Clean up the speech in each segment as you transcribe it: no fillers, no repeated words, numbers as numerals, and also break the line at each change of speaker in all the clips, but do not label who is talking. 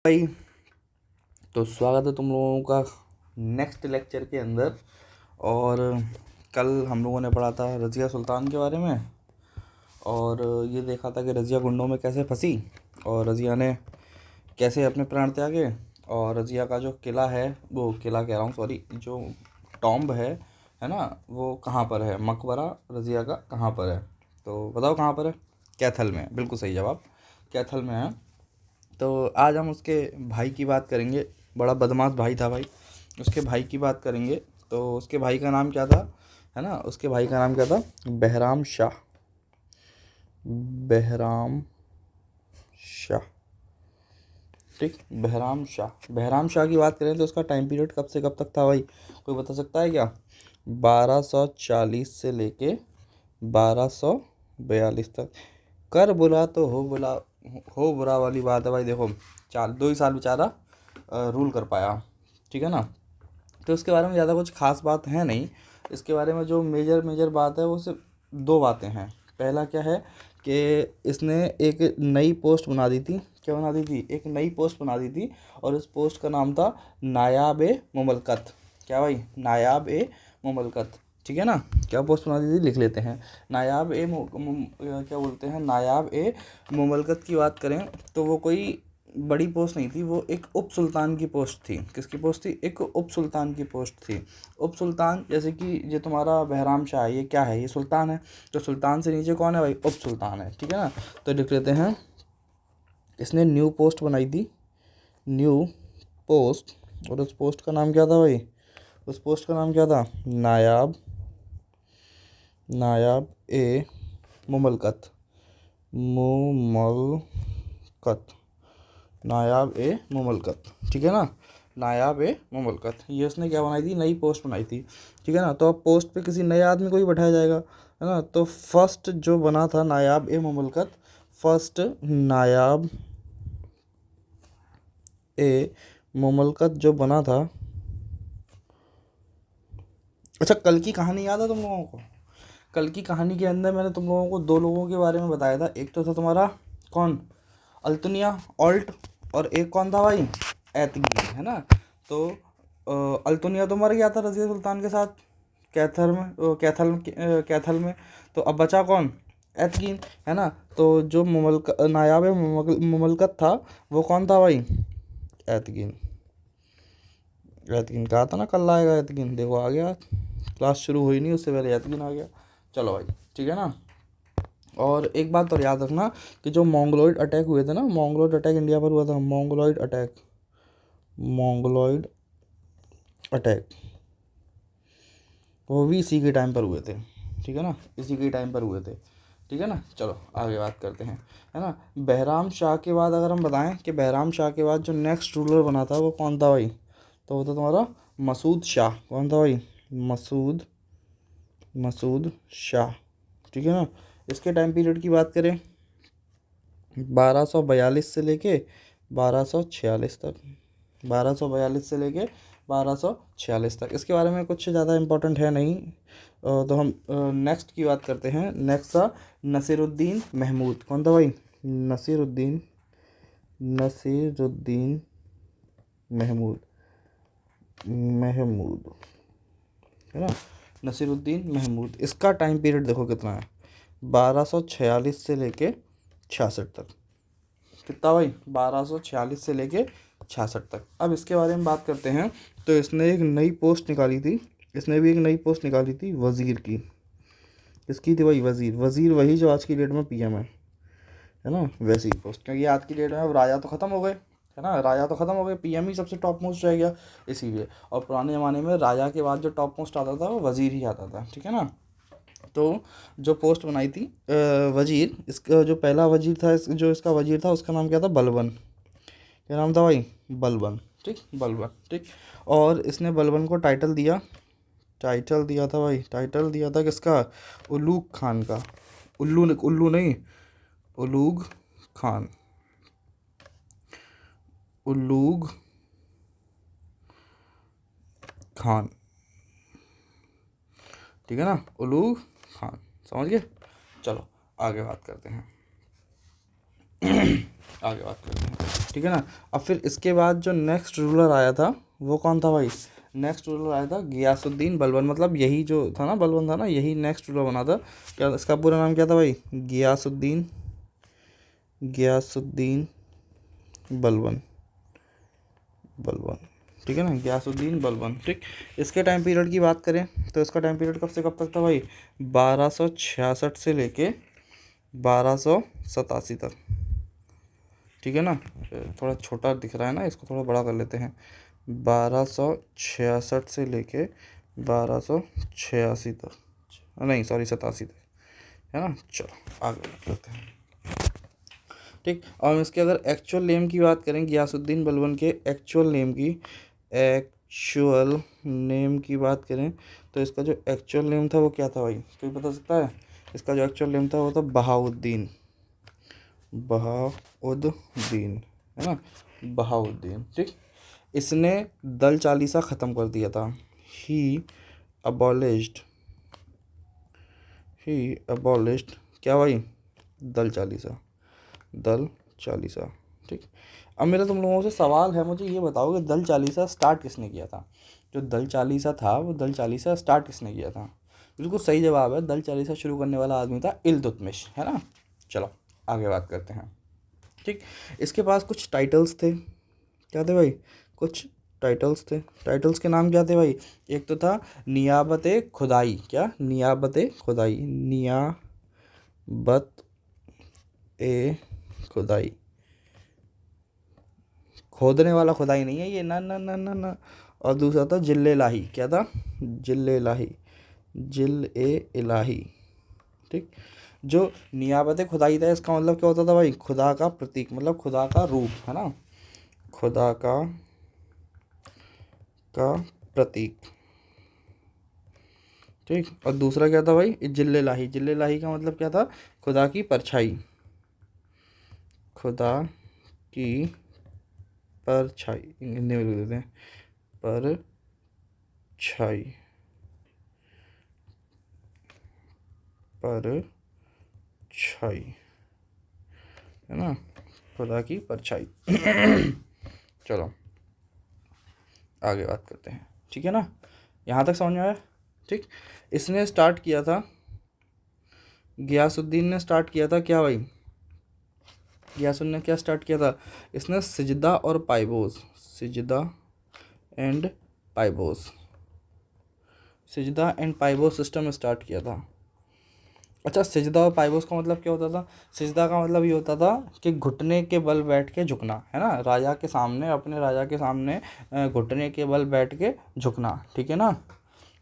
भाई, तो स्वागत है तुम लोगों का नेक्स्ट लेक्चर के अंदर। और कल हम लोगों ने पढ़ा था रज़िया सुल्तान के बारे में, और ये देखा था कि रज़िया गुंडों में कैसे फंसी और रज़िया ने कैसे अपने प्राण त्यागे। और रज़िया का जो किला है, वो किला कह रहा हूँ, सॉरी, जो टॉम्ब है ना, वो कहाँ पर है, मकबरा रज़िया का कहाँ पर है। तो बताओ कहाँ पर है। कैथल में, बिल्कुल सही जवाब, कैथल में है। तो आज हम उसके भाई की बात करेंगे। बड़ा बदमाश भाई था भाई, उसके भाई की बात करेंगे। तो उसके भाई का नाम क्या था, है ना, उसके भाई का नाम क्या था, बहराम शाह। बहराम शाह, ठीक, बहराम शाह। बहराम शाह की बात करें तो उसका टाइम पीरियड कब से कब तक था भाई, कोई बता सकता है क्या। 1240 से लेके 1242 तक। कर बुरा तो हो बुरा वाली बात है भाई। देखो, 2 ही साल बेचारा रूल कर पाया, ठीक है ना। तो इसके बारे में ज़्यादा कुछ खास बात है नहीं। इसके बारे में जो मेजर मेजर बात है वो सिर्फ 2 बातें हैं। पहला क्या है कि इसने एक नई पोस्ट बना दी थी। क्या बना दी थी, एक नई पोस्ट बना दी थी, और इस पोस्ट का नाम था नायाब ए मुमलकत। क्या भाई, नायाब ए मुमलकत, ठीक है ना। क्या पोस्ट बना दी थी, लिख लेते हैं। नायाब ए क्या बोलते हैं, नायाब ए मुमलकत की बात करें तो वो कोई बड़ी पोस्ट नहीं थी, वो एक उप सुल्तान की पोस्ट थी। किसकी पोस्ट थी, एक उप सुल्तान की पोस्ट थी। उप सुल्तान, जैसे कि ये तुम्हारा बहराम शाह है, ये क्या है, ये सुल्तान है। तो सुल्तान से नीचे कौन है भाई, उप सुल्तान है, ठीक है ना। तो लिख लेते हैं, इसने न्यू पोस्ट बनाई थी, न्यू पोस्ट। और उस पोस्ट का नाम क्या था भाई, उस पोस्ट का नाम क्या था, नायाब, नायाब ए मुमलकत, मुमलकत, नायाब ए मुमलकत, ठीक है ना। नायाब ए मुमलकत, ये उसने क्या बनाई थी, नई पोस्ट बनाई थी, ठीक है ना। तो अब पोस्ट पे किसी नए आदमी को ही बैठाया जाएगा, है ना। तो फर्स्ट जो बना था नायाब ए मुमलकत, फर्स्ट नायाब ए मुमलकत जो बना था। अच्छा, कल की कहानी याद है तुम लोगों को। कल की कहानी के अंदर मैंने तुम लोगों को 2 लोगों के बारे में बताया था। एक तो था तुम्हारा कौन, अल्तुनिया ऑल्ट, और एक कौन था भाई, एतगीन, है ना। तो अल्तुनिया तो मर गया था रज़िया सुल्तान के साथ, कैथल में। तो अब बचा कौन, एतगीन, है ना। तो जो नायाब मुमलकत था, वो कौन था भाई, एतगीन। एतगीन कहा था ना कल आएगा एतगीन, देखो आ गया। क्लास शुरू हुई नहीं उससे पहले एतगीन आ गया। चलो भाई, ठीक है ना। और एक बात और याद रखना कि जो मोंगलोइड अटैक हुए थे ना, मोंगलोइड अटैक इंडिया पर हुआ था, मोंगलोइड अटैक, मोंगलोइड अटैक, वो भी इसी के टाइम पर हुए थे, ठीक है ना, इसी के टाइम पर हुए थे, ठीक है ना। चलो आगे बात करते हैं, है ना। बहराम शाह के बाद अगर हम बताएं कि बहराम शाह के बाद जो नेक्स्ट रूलर बना था वो कौन था भाई, तो वो था तुम्हारा मसूद शाह। कौन था भाई, मसूद, मसूद शाह, ठीक है ना। इसके टाइम पीरियड की बात करें, 1242 से लेके 1246 तक, 1242 से लेके 1246 तक। इसके बारे में कुछ ज़्यादा इम्पोर्टेंट है नहीं। तो हम नेक्स्ट की बात करते हैं। नेक्स्ट था नसीरुद्दीन महमूद। कौन था भाई, नसीरुद्दीन, नसीरुद्दीन महमूद, महमूद, है ना, नसीरुद्दीन महमूद। इसका टाइम पीरियड देखो कितना है, 1246 से लेके 66 तक। कितना भाई, 1246 से लेके 66 तक। अब इसके बारे में बात करते हैं। तो इसने एक नई पोस्ट निकाली थी, इसने भी एक नई पोस्ट निकाली थी वज़ीर की। किसकी थी भाई, वज़ीर। वज़ीर वही जो आज की डेट में पीएम है ना, वैसी पोस्ट। क्योंकि आज की डेट में अब राजा तो ख़त्म हो गए, है ना, राजा तो ख़त्म हो गए, पीएम ही सबसे टॉप मोस्ट रह गया, इसीलिए। और पुराने ज़माने में राजा के बाद जो टॉप मोस्ट आता था वो वज़ीर ही आता था, ठीक है ना। तो जो पोस्ट बनाई थी वजीर, इसका जो पहला वजीर था, जो इसका वजीर था उसका नाम क्या था, बलबन। क्या नाम था भाई, बलबन, ठीक, बलबन, ठीक। और इसने बलबन को टाइटल दिया, टाइटल दिया था भाई, टाइटल दिया था किसका, उलूग खान का। उल्लू नहीं, उलूग खान, उलूग खान, ठीक है ना, उलूग खान, समझ गए। चलो आगे बात करते हैं, आगे बात करते हैं, ठीक है ना। अब फिर इसके बाद जो नेक्स्ट रूलर आया था वो कौन था भाई, नेक्स्ट रूलर आया था गियासुद्दीन बलबन, मतलब यही जो था ना बलबन था ना, यही नेक्स्ट रूलर बना था। क्या इसका पूरा नाम क्या था भाई, गियासुद्दीन गियासुद्दीन बलबन बलबन, ठीक है ना, गियासुद्दीन बलबन। ठीक, इसके टाइम पीरियड की बात करें तो इसका टाइम पीरियड कब से कब तक था भाई, 1266 से लेके 1287 तक, ठीक है ना। थोड़ा छोटा दिख रहा है ना, इसको थोड़ा बड़ा कर लेते हैं, 1266 से लेके 1286 तक, नहीं सॉरी 87 तक, है ना। चलो आगे करते हैं। ठीक, और इसके अगर एक्चुअल नेम की बात करें, गियासुद्दीन बलबन के एक्चुअल नेम की बात करें तो इसका जो एक्चुअल नेम था वो क्या था भाई, कोई बता सकता है। इसका जो एक्चुअल नेम था वो था बहाउद्दीन, है ना, बहाउद्दीन। ठीक, इसने दल चालीसा ख़त्म कर दिया था। ही अबॉलिश्ड क्या भाई, दल चालीसा। ठीक, अब मेरा तुम लोगों से सवाल है, मुझे ये बताओ कि दल चालीसा स्टार्ट किसने किया था। जो दल चालीसा था वो दल चालीसा स्टार्ट किसने किया था। बिल्कुल सही जवाब है, दल चालीसा शुरू करने वाला आदमी था इल्तुतमिश, है ना। चलो आगे बात करते हैं। ठीक, इसके पास कुछ टाइटल्स थे, क्या थे भाई, कुछ टाइटल्स थे। टाइटल्स के नाम क्या थे भाई, एक तो था नियाबत खुदाई, क्या, नियाबत खुदाई, खोदने वाला खुदाई नहीं है ये, ना ना ना ना ना। और दूसरा था जिल्ले लाही, क्या था, जिल्ले इलाही। ठीक, जो नियाबत खुदाई था इसका मतलब क्या होता था भाई, खुदा का प्रतीक, मतलब खुदा का रूप, है ना, खुदा का प्रतीक। ठीक, और दूसरा क्या था भाई, जिल्ले लाही का मतलब क्या था, खुदा की परछाई, खुदा की परछाई, हिंदी में लिख देते हैं, परछाई, है ना, खुदा की परछाई। चलो आगे बात करते हैं, ठीक है ना, यहाँ तक समझ में आया। ठीक, इसने स्टार्ट किया था, गियासुद्दीन ने स्टार्ट किया था क्या भाई, गियासुद्दीन ने क्या स्टार्ट किया था, इसने सिजदा और पाइबोस, सिजदा एंड पाइबोस सिस्टम स्टार्ट किया था। अच्छा, सिजदा और पाइबोस का मतलब क्या होता था, सिजदा का मतलब ये होता था कि घुटने के बल बैठ के झुकना, है ना, राजा के सामने, अपने राजा के सामने घुटने के बल बैठ के झुकना, ठीक है ना।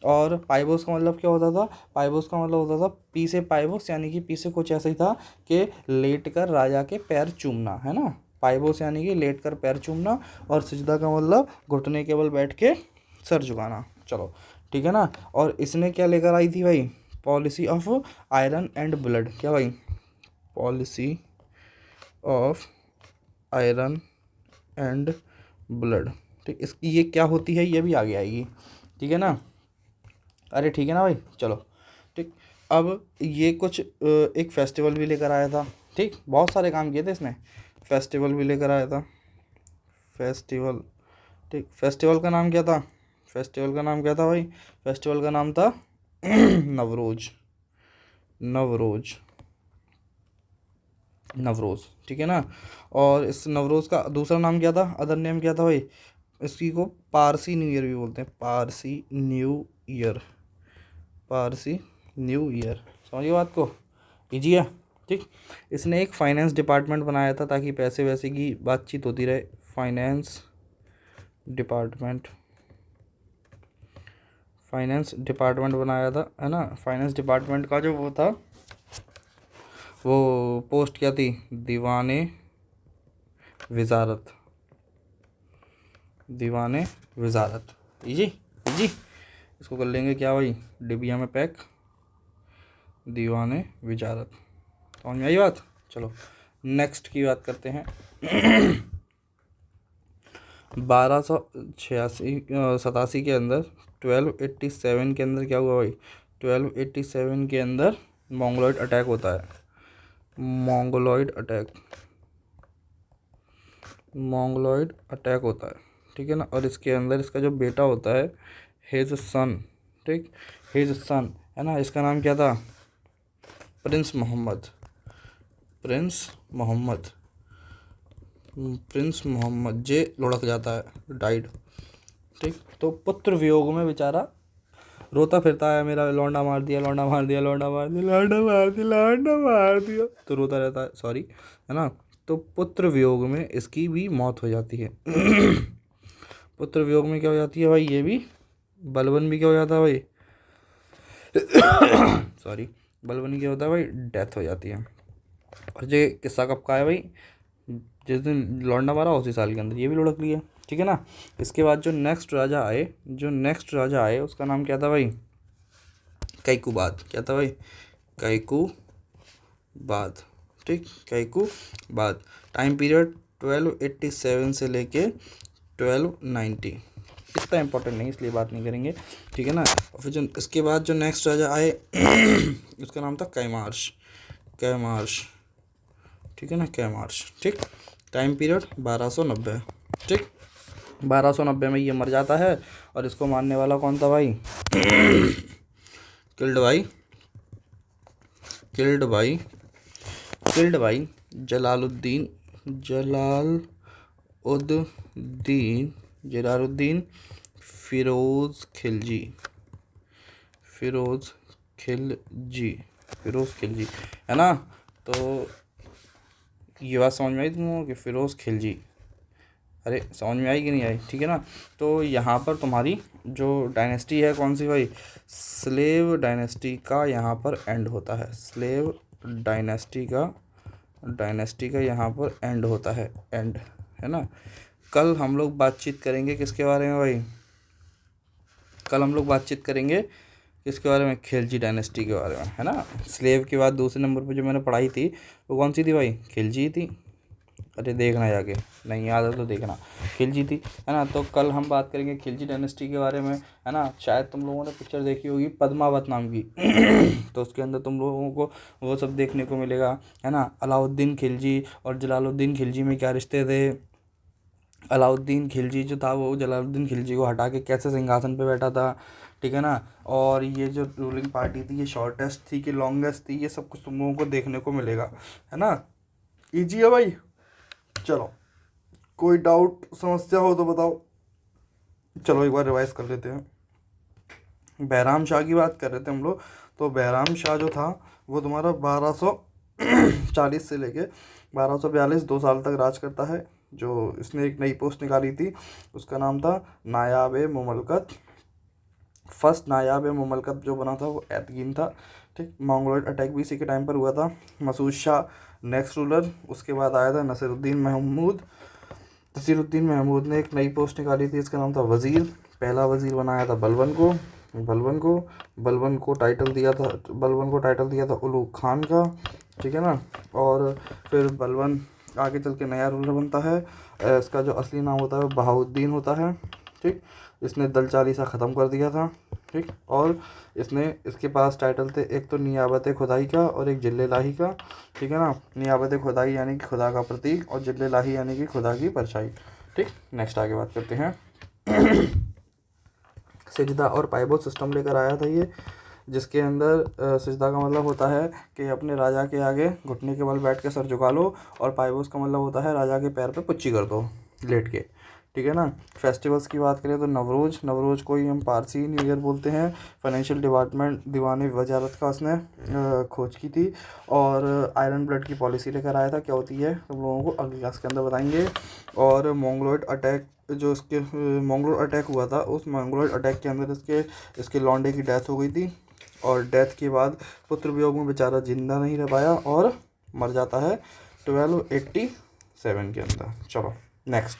और पाइबोस का मतलब क्या होता था, पाइबोस का मतलब होता था पीछे पाइबोस, यानी कि पीछे कुछ ऐसा ही था कि लेट कर राजा के पैर चूमना, है ना, पाइबोस यानी कि लेट कर पैर चूमना, और सिजदा का मतलब घुटने के बल बैठ के सर झुकाना। चलो ठीक है ना। और इसने क्या लेकर आई थी भाई, policy of iron and blood, क्या भाई, policy of iron and blood. ठीक, इसकी ये क्या होती है ये भी आगे आएगी, ठीक है ना। अरे ठीक है ना भाई, चलो ठीक। अब ये कुछ एक फेस्टिवल भी लेकर आया था। ठीक, बहुत सारे काम किए थे इसने, फेस्टिवल भी लेकर आया था, फेस्टिवल। ठीक, फेस्टिवल का नाम क्या था, फेस्टिवल का नाम क्या था भाई, फेस्टिवल का नाम था नवरोज, नवरोज़, ठीक है ना। और इस नवरोज़ का दूसरा नाम क्या था, अदर नेम क्या था भाई, इसी को पारसी न्यू ईयर भी बोलते हैं, पारसी न्यू ईयर। समझिए बात को, इजी है। ठीक, इसने एक फाइनेंस डिपार्टमेंट बनाया था ताकि पैसे वैसे की बातचीत होती रहे, फाइनेंस डिपार्टमेंट बनाया था, है ना। फाइनेंस डिपार्टमेंट का जो वो था, वो पोस्ट क्या थी, दीवाने वजारत, इजी इजी। इसको कर लेंगे क्या भाई, डिबिया में पैक, दीवाने वजारत। समझ में आई बात। चलो नेक्स्ट की बात करते हैं। 1287 के अंदर, 1287 के अंदर क्या हुआ भाई, 1287 के अंदर मंगोलॉइड अटैक होता है, मंगोलॉइड अटैक, मंगोलॉइड अटैक होता है, ठीक है ना। और इसके अंदर इसका जो बेटा होता है हिज सन, ठीक, हिज सन, है ना। इसका नाम क्या था? Prince Mohammed, prince Mohammed, prince Mohammed जे लुढ़क जाता है, डाइड, ठीक। तो पुत्र वियोग में बेचारा रोता फिरता है, मेरा लौंडा मार दिया, लौंडा मार दिया, लौंडा मार दिया, लौंडा मार दिया, लौंडा मार दिया, तो रोता रहता है, सॉरी, है ना। तो पुत्र वियोग में इसकी भी मौत हो जाती है। पुत्र वियोग में क्या हो जाती है भाई? ये भी बलवन भी क्या हो जाता है भाई? सॉरी, बलवन क्या होता है भाई? डेथ हो जाती है। और ये किस्सा कब का है भाई? जिस दिन लौंडा मारा उसी साल के अंदर ये भी लुढ़क लिया, ठीक है ना। इसके बाद जो नेक्स्ट राजा आए उसका नाम क्या था भाई? कैकुबाद। क्या था भाई? कैकुबाद, ठीक, कैकुबाद। टाइम पीरियड 1287 से लेके 1290। इतना इंपॉर्टेंट नहीं इसलिए बात नहीं करेंगे, ठीक है ना। और फिर जो इसके बाद जो नेक्स्ट राजा आए उसका नाम था कैमार्श, ठीक है ना, कैमार्श, ठीक। टाइम पीरियड 1290, ठीक। 1290 में ये मर जाता है। और इसको मारने वाला कौन था भाई? किल्ड बाई जलालुद्दीन फिरोज खिलजी, है ना। तो ये बात समझ में आई तुम लोगों की? फिरोज खिलजी, अरे समझ में आई कि नहीं आई? ठीक है ना। तो यहाँ पर तुम्हारी जो डायनेस्टी है कौन सी भाई? स्लेव डायनेस्टी का यहाँ पर एंड होता है। स्लेव डायनेस्टी का यहाँ पर एंड होता है, एंड, है ना। कल हम लोग बातचीत करेंगे किसके बारे में भाई? कल हम लोग बातचीत करेंगे किसके बारे में? खिलजी डायनेस्टी के बारे में, है ना। स्लेव के बाद दूसरे नंबर पर जो मैंने पढ़ाई थी वो कौन सी थी भाई? खिलजी थी। अरे देखना जाके, नहीं याद है तो देखना, खिलजी थी, है ना। तो कल हम बात करेंगे खिलजी डायनेस्टी के बारे में, है ना। शायद तुम लोगों ने पिक्चर देखी होगी पद्मावत नाम की। तो उसके अंदर तुम लोगों को वो सब देखने को मिलेगा, है ना। अलाउद्दीन खिलजी और जलालुद्दीन खिलजी में क्या रिश्ते थे? अलाउद्दीन खिलजी जो था वो जलालुद्दीन खिलजी को हटा के कैसे सिंहासन पे बैठा था, ठीक है ना। और ये जो रूलिंग पार्टी थी ये शॉर्टेस्ट थी कि लॉन्गेस्ट थी, ये सब कुछ तुम लोगों को देखने को मिलेगा, है ना। इजी है भाई। चलो, कोई डाउट समस्या हो तो बताओ। चलो एक बार रिवाइज कर लेते हैं। बैराम शाह की बात कर रहे थे हम लोग। तो बैराम शाह जो था वो तुम्हारा 1240 से लेके 1242 2 साल तक राज करता है। जो इसने एक नई पोस्ट निकाली थी उसका नाम था नायाब ए मुमलकत। फर्स्ट नायाब ए मुमलकत जो बना था वो एतगीन था, ठीक। मंगोलॉइड अटैक भी इसी के टाइम पर हुआ था। Masud Shah next ruler. उसके बाद आया था नसीरुद्दीन महमूद ने एक नई पोस्ट निकाली थी, इसका नाम था वज़ीर। पहला वज़ीर बनाया था बलबन को टाइटल दिया था उलूग खान का, ठीक है ना। और फिर बलबन आगे चल के नया रूलर बनता है। इसका जो असली नाम होता है वो बहाउद्दीन होता है, ठीक। इसने दल चालीसा ख़त्म कर दिया था, ठीक। और इसके पास टाइटल थे, एक तो नियाबत खुदाई का और एक जिल्ले लाही का, ठीक है ना। नियाबत खुदाई यानी कि खुदा का प्रतीक और जिल्ले लाही यानी कि खुदा की परछाई, ठीक। नेक्स्ट आगे बात करते हैं। सिजदा और पाइबोस सिस्टम लेकर आया था ये, जिसके अंदर सिजदा का मतलब होता है कि अपने राजा के आगे घुटने के बल बैठ के सर झुका लो, और पाइबोस का मतलब होता है राजा के पैर पे पुच्ची कर दो लेट के, ठीक है ना। फेस्टिवल्स की बात करें तो नवरोज़ को ही हम पारसी न्यू ईयर बोलते हैं। फाइनेंशियल डिपार्टमेंट दीवान वजारत का उसने खोज की थी। और आयरन ब्लड की पॉलिसी लेकर आया था, क्या होती है तुम लोगों को अगली क्लास के अंदर बताएंगे। और मंगोलॉइड अटैक हुआ था, उस मंगोलॉइड अटैक के अंदर इसके लौंडे की डेथ हो गई थी। और डेथ के बाद पुत्र वियोग में बेचारा जिंदा नहीं रह पाया और मर जाता है 1287 के अंदर। चलो नेक्स्ट।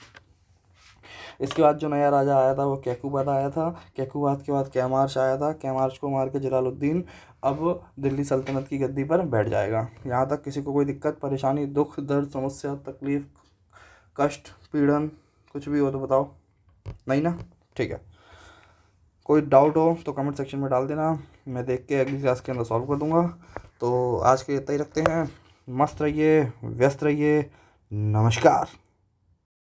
इसके बाद जो नया राजा आया था वो कैकुबाद आया था। कैकुबाद के बाद कैमार्श आया था। कैमार्श को मार के जलालुद्दीन अब दिल्ली सल्तनत की गद्दी पर बैठ जाएगा। यहाँ तक किसी को कोई दिक्कत परेशानी, दुख दर्द, समस्या, तकलीफ, कष्ट, पीड़न कुछ भी हो तो बताओ? नहीं ना, ठीक है। कोई डाउट हो तो कमेंट सेक्शन में डाल देना, मैं देख के अगली क्लास के अंदर सॉल्व कर दूंगा। तो आज के लिए इतना ही रखते हैं। मस्त रहिए, व्यस्त रहिए, नमस्कार।